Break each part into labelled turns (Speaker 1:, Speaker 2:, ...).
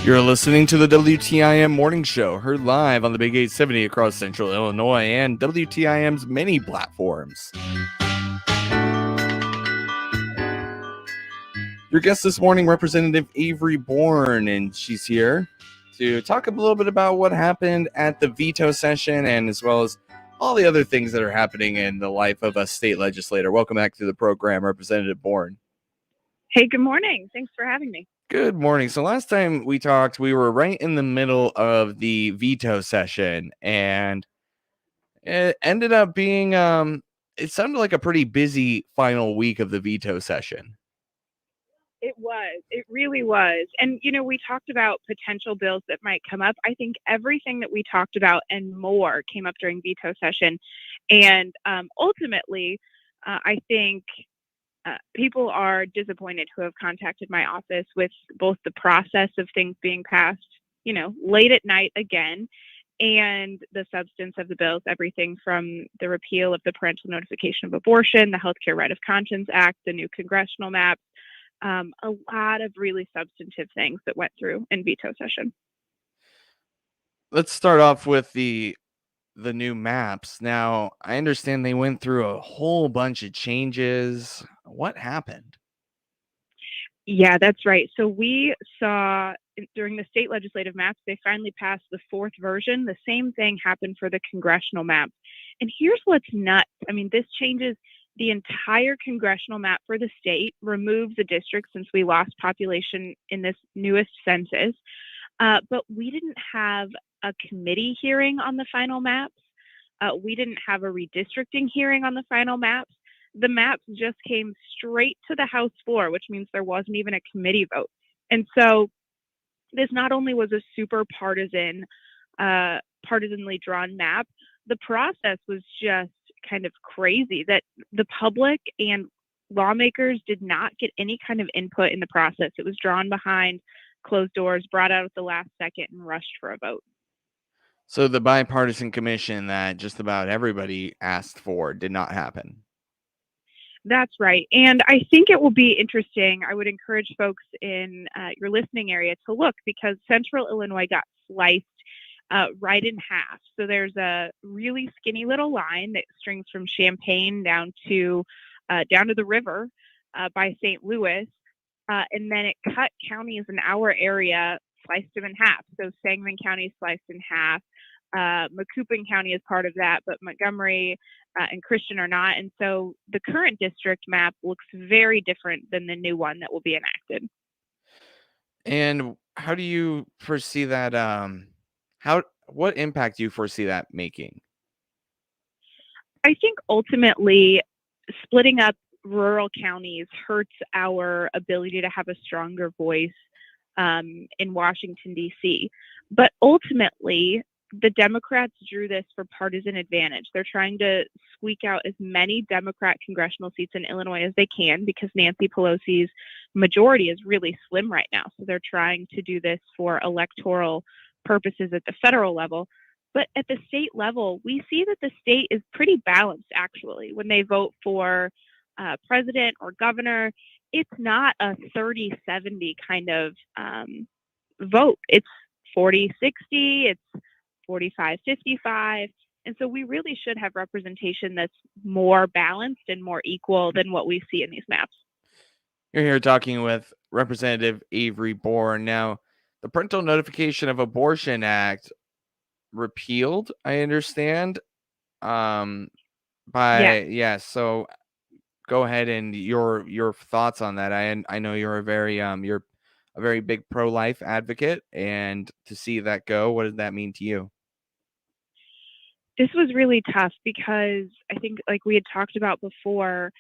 Speaker 1: You're listening to the WTIM Morning Show, heard live on the Big 870 across Central Illinois and WTIM's many platforms. Your guest this morning, Representative Avery Bourne, and she's here to talk a little bit about what happened at the veto session and as well as all the other things that are happening in the life of a state legislator. Welcome back to the program, Representative Bourne.
Speaker 2: Hey, good morning. Thanks for having me.
Speaker 1: Good morning. So last time we talked, we were right in the middle of the veto session, and it ended up being, it sounded like a pretty busy final week of the veto session.
Speaker 2: It was. It really was. And, we talked about potential bills that might come up. I think everything that we talked about and more came up during veto session. And ultimately, I think people are disappointed who have contacted my office with both the process of things being passed, late at night again, and the substance of the bills, everything from the repeal of the parental notification of abortion, the Healthcare Right of Conscience Act, the new congressional map, a lot of really substantive things that went through in veto session.
Speaker 1: Let's start off with the new maps. Now, I understand they went through a whole bunch of changes. What happened?
Speaker 2: Yeah, that's right. So we saw during the state legislative maps, they finally passed the fourth version. The same thing happened for the congressional map. And here's what's nuts. I mean, this changes the entire congressional map for the state, removes the district since we lost population in this newest census. But we didn't have a committee hearing on the final maps. We didn't have a redistricting hearing on the final maps. The maps just came straight to the House floor, which means there wasn't even a committee vote. And so this not only was a super partisanly drawn map, the process was just kind of crazy that the public and lawmakers did not get any kind of input in the process. It was drawn behind closed doors, brought out at the last second, and rushed for a vote.
Speaker 1: So the bipartisan commission that just about everybody asked for did not happen.
Speaker 2: That's right. And I think it will be interesting. I would encourage folks in your listening area to look because Central Illinois got sliced right in half. So there's a really skinny little line that strings from Champaign down to the river by St. Louis. And then it cut counties in our area, sliced them in half. So Sangamon County is sliced in half. Macoupin County is part of that, but Montgomery and Christian are not. And so the current district map looks very different than the new one that will be enacted.
Speaker 1: And how do you foresee that? What impact do you foresee that making?
Speaker 2: I think ultimately splitting up rural counties hurts our ability to have a stronger voice in Washington, D.C. But ultimately, the Democrats drew this for partisan advantage. They're trying to squeak out as many Democrat congressional seats in Illinois as they can because Nancy Pelosi's majority is really slim right now. So they're trying to do this for electoral purposes at the federal level. But at the state level, we see that the state is pretty balanced, actually. When they vote for president or governor, it's not a 30-70 kind of vote. It's 40-60, it's 45-55. And so we really should have representation that's more balanced and more equal than what we see in these maps.
Speaker 1: You're here talking with Representative Avery Bourne. Now, the Parental Notification of Abortion Act repealed, I understand. So go ahead and your thoughts on that. I know you're a very big pro-life advocate, and to see that go, what does that mean to you?
Speaker 2: This was really tough because I think, like we had talked about before,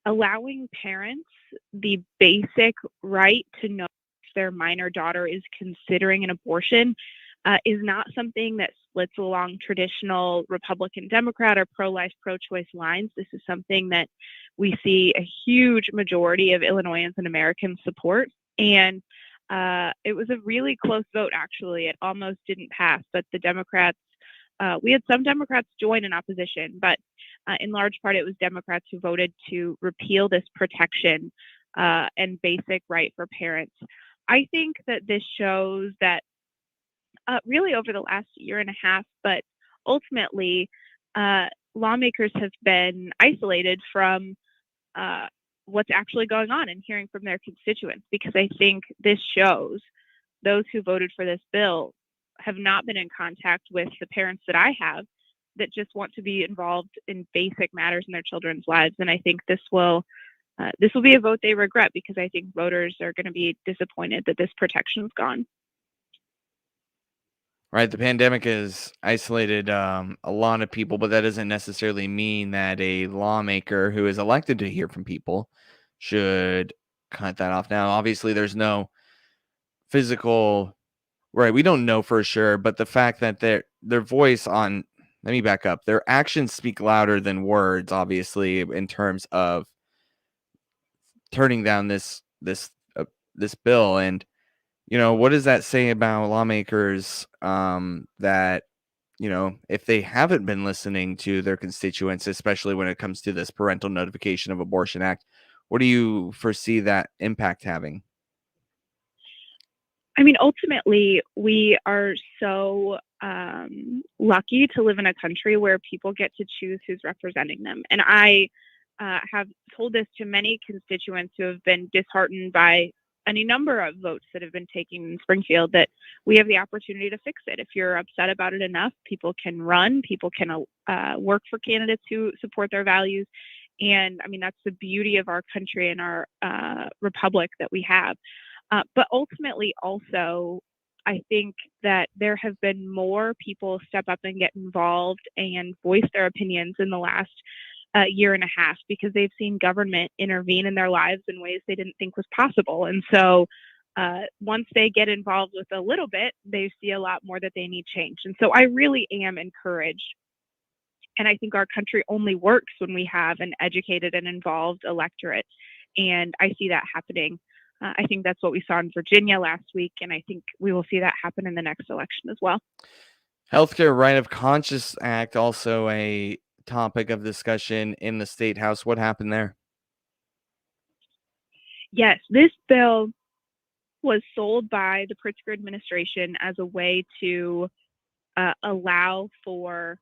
Speaker 2: allowing parents the basic right to know if their minor daughter is considering an abortion is not something that splits along traditional Republican, Democrat, or pro-life, pro-choice lines. This is something that we see a huge majority of Illinoisans and Americans support. And it was a really close vote, actually. It almost didn't pass, but the Democrats, we had some Democrats join in opposition, but in large part, it was Democrats who voted to repeal this protection and basic right for parents. I think that this shows that really over the last year and a half, but ultimately, lawmakers have been isolated from what's actually going on and hearing from their constituents, because I think this shows those who voted for this bill have not been in contact with the parents that I have that just want to be involved in basic matters in their children's lives. And I think this will be a vote they regret, because I think voters are going to be disappointed that this protection is gone.
Speaker 1: Right. The pandemic has isolated a lot of people, but that doesn't necessarily mean that a lawmaker who is elected to hear from people should cut that off. Now, obviously, there's no physical, right? We don't know for sure, but the fact that their voice on, let me back up, their actions speak louder than words, obviously, in terms of turning down this bill. And what does that say about lawmakers that, if they haven't been listening to their constituents, especially when it comes to this parental notification of abortion act, what do you foresee that impact having?
Speaker 2: I mean, ultimately, we are so lucky to live in a country where people get to choose who's representing them. And I have told this to many constituents who have been disheartened by any number of votes that have been taken in Springfield, that we have the opportunity to fix it. If you're upset about it enough, people can run, people can work for candidates who support their values. And I mean, that's the beauty of our country and our republic that we have. But ultimately, also, I think that there have been more people step up and get involved and voice their opinions in the last year and a half, because they've seen government intervene in their lives in ways they didn't think was possible. And so once they get involved with a little bit, they see a lot more that they need change. And so I really am encouraged. And I think our country only works when we have an educated and involved electorate. And I see that happening. I think that's what we saw in Virginia last week, and I think we will see that happen in the next election as well.
Speaker 1: Healthcare Right of Conscience Act, also a topic of discussion in the State House. What happened there?
Speaker 2: Yes, this bill was sold by the Pritzker administration as a way to allow for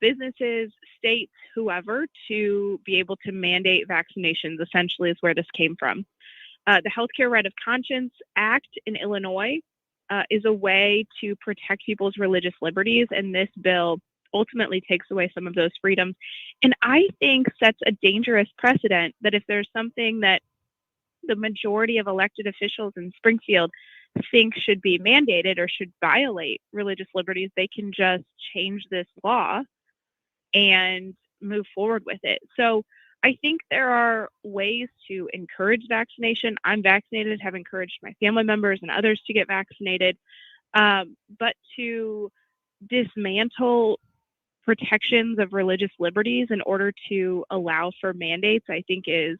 Speaker 2: businesses, states, whoever, to be able to mandate vaccinations, essentially is where this came from. The Healthcare Right of Conscience Act in Illinois is a way to protect people's religious liberties, and this bill ultimately takes away some of those freedoms. And I think sets a dangerous precedent that if there's something that the majority of elected officials in Springfield think should be mandated or should violate religious liberties, they can just change this law and move forward with it. So I think there are ways to encourage vaccination. I'm vaccinated, have encouraged my family members and others to get vaccinated. But to dismantle protections of religious liberties in order to allow for mandates, I think is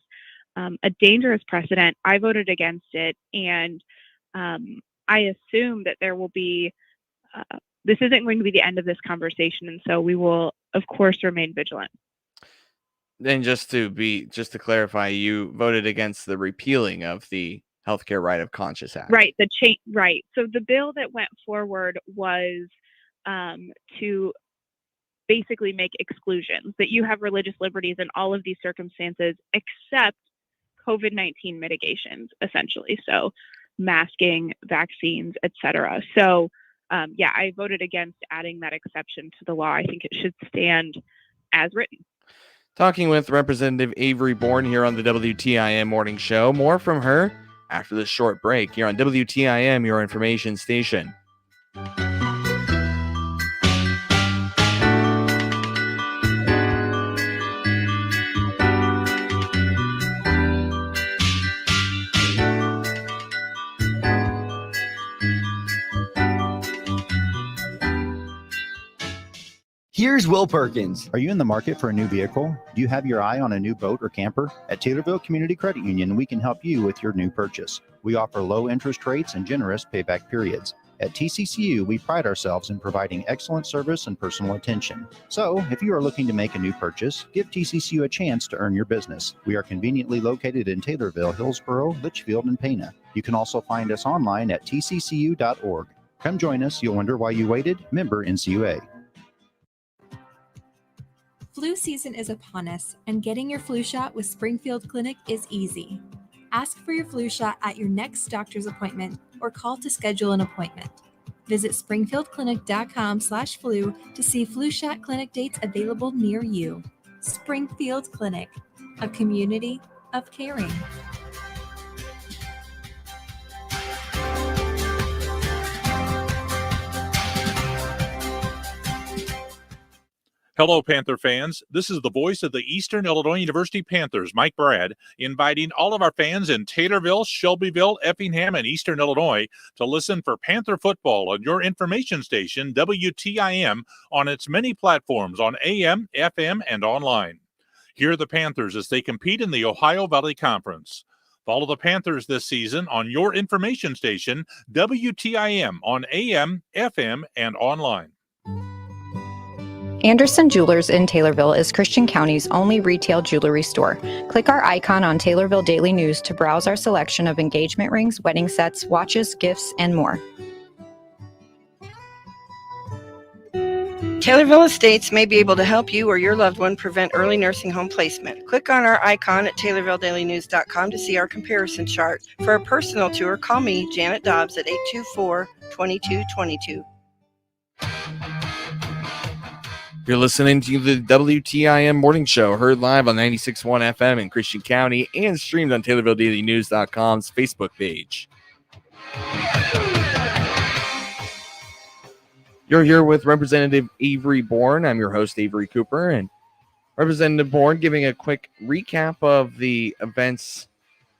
Speaker 2: a dangerous precedent. I voted against it, and I assume that there will be, this isn't going to be the end of this conversation, and so we will, of course, remain vigilant.
Speaker 1: And just to clarify, you voted against the repealing of the Healthcare Right of Conscience Act.
Speaker 2: Right, right. So the bill that went forward was to basically make exclusions, that you have religious liberties in all of these circumstances except COVID-19 mitigations, essentially. So masking, vaccines, etc. So I voted against adding that exception to the law. I think it should stand as written.
Speaker 1: Talking with Representative Avery Bourne here on the WTIM Morning Show. More from her after this short break here on WTIM, your information station.
Speaker 3: Here's Will Perkins. Are you in the market for a new vehicle? Do you have your eye on a new boat or camper? At Taylorville Community Credit Union, we can help you with your new purchase. We offer low interest rates and generous payback periods. At TCCU, we pride ourselves in providing excellent service and personal attention. So, if you are looking to make a new purchase, give TCCU a chance to earn your business. We are conveniently located in Taylorville, Hillsborough, Litchfield, and Pana. You can also find us online at tccu.org. Come join us. You'll wonder why you waited. Member NCUA.
Speaker 4: Flu season is upon us, and getting your flu shot with Springfield Clinic is easy. Ask for your flu shot at your next doctor's appointment or call to schedule an appointment. Visit springfieldclinic.com/flu to see flu shot clinic dates available near you. Springfield Clinic, a community of caring.
Speaker 5: Hello, Panther fans. This is the voice of the Eastern Illinois University Panthers, Mike Brad, inviting all of our fans in Taylorville, Shelbyville, Effingham, and Eastern Illinois to listen for Panther football on your information station, WTIM, on its many platforms on AM, FM, and online. Hear the Panthers as they compete in the Ohio Valley Conference. Follow the Panthers this season on your information station, WTIM, on AM, FM, and online.
Speaker 6: Anderson Jewelers in Taylorville is Christian County's only retail jewelry store. Click our icon on Taylorville Daily News to browse our selection of engagement rings, wedding sets, watches, gifts, and more.
Speaker 7: Taylorville Estates may be able to help you or your loved one prevent early nursing home placement. Click on our icon at TaylorvilleDailyNews.com to see our comparison chart. For a personal tour, call me, Janet Dobbs, at 824-2222.
Speaker 1: You're listening to the WTIM Morning Show, heard live on 96.1 FM in Christian County and streamed on TaylorvilleDailyNews.com's Facebook page. You're here with Representative Avery Bourne. I'm your host, Avery Cooper, and Representative Bourne giving a quick recap of the events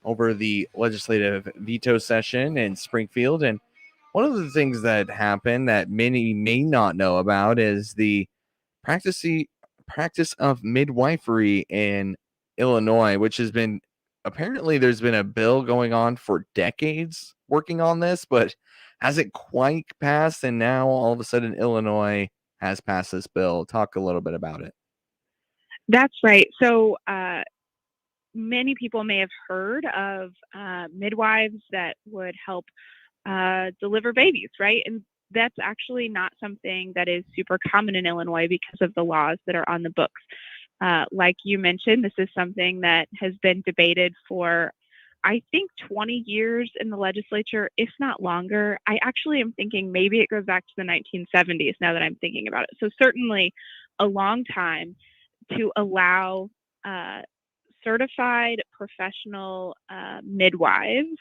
Speaker 1: over the legislative veto session in Springfield. And one of the things that happened that many may not know about is the practice of midwifery in Illinois, which has been apparently there's been a bill going on for decades working on this, but hasn't quite passed. And now all of a sudden Illinois has passed this bill. Talk a little bit about it.
Speaker 2: That's right. So many people may have heard of midwives that would help deliver babies, right? And that's actually not something that is super common in Illinois because of the laws that are on the books. Like you mentioned, this is something that has been debated for, I think, 20 years in the legislature, if not longer. I actually am thinking maybe it goes back to the 1970s now that I'm thinking about it. So certainly a long time to allow certified professional midwives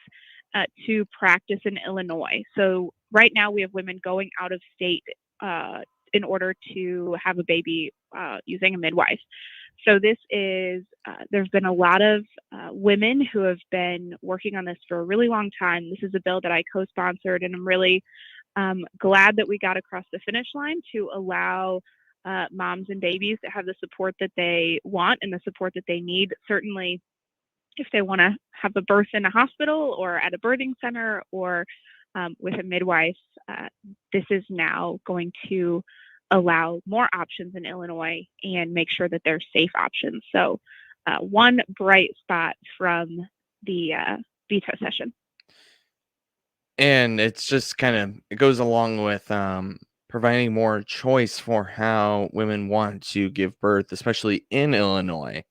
Speaker 2: to practice in Illinois. So right now we have women going out of state in order to have a baby using a midwife. So this is, there's been a lot of women who have been working on this for a really long time. This is a bill that I co-sponsored, and I'm really glad that we got across the finish line to allow moms and babies to have the support that they want and the support that they need. Certainly, if they want to have a birth in a hospital or at a birthing center or with a midwife, this is now going to allow more options in Illinois and make sure that they're safe options. So one bright spot from the veto session.
Speaker 1: And it's just it goes along with providing more choice for how women want to give birth, especially in Illinois.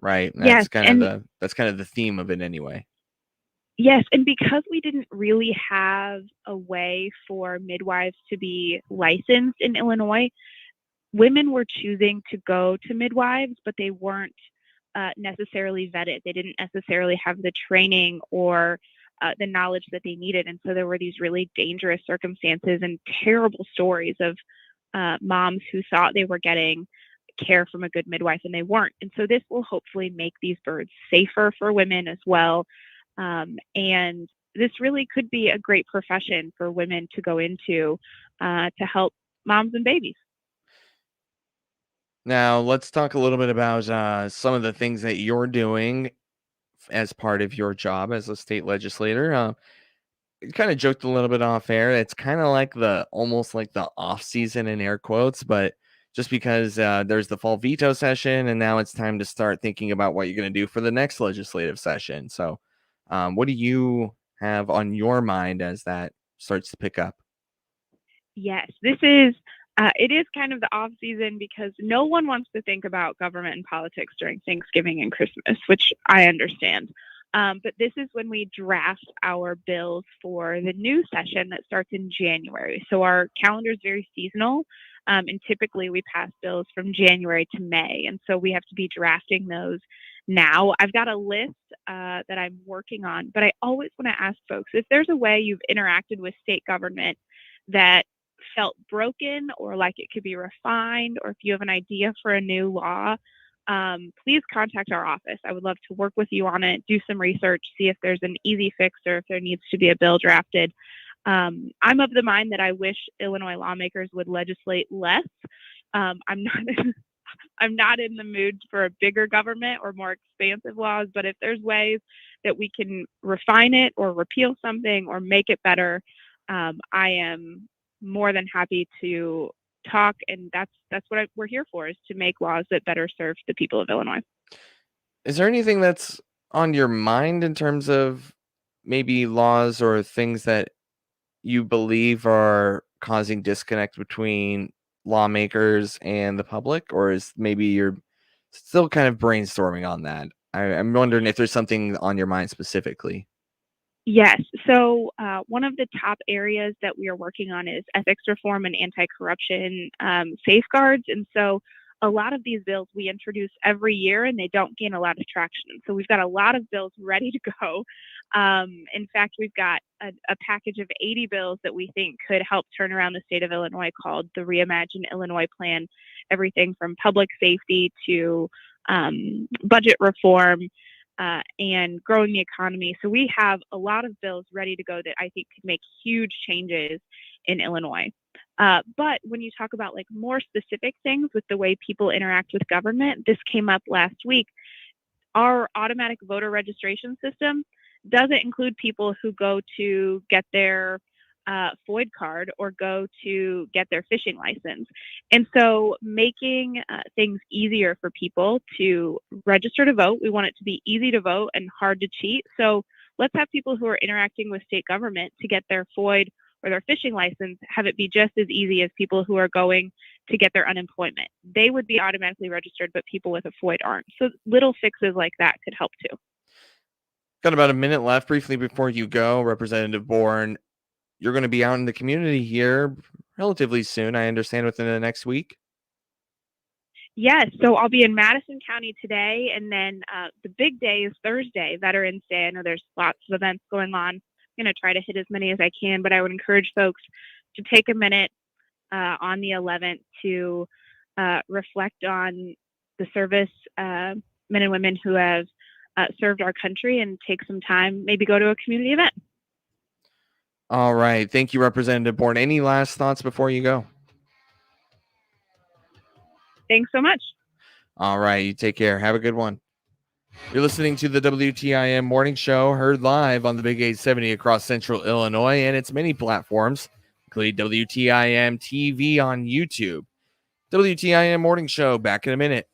Speaker 1: Right. And
Speaker 2: yes,
Speaker 1: that's kind of the theme of it anyway.
Speaker 2: Yes, and because we didn't really have a way for midwives to be licensed in Illinois, women were choosing to go to midwives, but they weren't necessarily vetted. They didn't necessarily have the training or the knowledge that they needed. And so there were these really dangerous circumstances and terrible stories of moms who thought they were getting care from a good midwife and they weren't. And so this will hopefully make these births safer for women as well. And this really could be a great profession for women to go into to help moms and babies.
Speaker 1: Now, let's talk a little bit about some of the things that you're doing as part of your job as a state legislator. You kind of joked a little bit off air. It's kind of like almost like the off season in air quotes, but just because there's the fall veto session and now it's time to start thinking about what you're going to do for the next legislative session. So What do you have on your mind as that starts to pick up?
Speaker 2: Yes, this is it is kind of the off season because no one wants to think about government and politics during Thanksgiving and Christmas, which I understand. But this is when we draft our bills for the new session that starts in January. So our calendar is very seasonal, and typically we pass bills from January to May, and so we have to be drafting those now. I've got a list that I'm working on, but I always want to ask folks if there's a way you've interacted with state government that felt broken or like it could be refined, or if you have an idea for a new law, please contact our office. I would love to work with you on it, do some research, see if there's an easy fix or if there needs to be a bill drafted. I'm of the mind that I wish Illinois lawmakers would legislate less. I'm not in the mood for a bigger government or more expansive laws, but if there's ways that we can refine it or repeal something or make it better, I am more than happy to talk, and that's what we're here for, is to make laws that better serve the people of Illinois.
Speaker 1: Is there anything that's on your mind in terms of maybe laws or things that you believe are causing disconnect between lawmakers and the public, or is maybe you're still kind of brainstorming on that? I'm wondering if there's something on your mind specifically.
Speaker 2: Yes. So one of the top areas that we are working on is ethics reform and anti-corruption safeguards. And so a lot of these bills we introduce every year and they don't gain a lot of traction. So we've got a lot of bills ready to go. In fact, we've got a package of 80 bills that we think could help turn around the state of Illinois called the Reimagine Illinois Plan, everything from public safety to budget reform, and growing the economy. So we have a lot of bills ready to go that I think could make huge changes in Illinois. But when you talk about like more specific things with the way people interact with government, this came up last week. Our automatic voter registration system doesn't include people who go to get their FOID card or go to get their fishing license. And so making things easier for people to register to vote, we want it to be easy to vote and hard to cheat. So let's have people who are interacting with state government to get their FOID or their fishing license, have it be just as easy as people who are going to get their unemployment. They would be automatically registered, but people with a FOID aren't. So little fixes like that could help too.
Speaker 1: Got about a minute left. Briefly before you go, Representative Bourne, you're going to be out in the community here relatively soon, I understand, within the next week.
Speaker 2: Yes, so I'll be in Madison County today, and then the big day is Thursday, Veterans Day. I know there's lots of events going on. I'm going to try to hit as many as I can, but I would encourage folks to take a minute on the 11th to reflect on the service men and women who have served our country, and take some time, maybe go to a community event.
Speaker 1: All right. Thank you, Representative Bourne. Any last thoughts before you go?
Speaker 2: Thanks so much.
Speaker 1: All right. You take care. Have a good one. You're listening to the WTIM Morning Show, heard live on the Big 870 across Central Illinois and its many platforms, including WTIM TV on YouTube. WTIM Morning Show, back in a minute.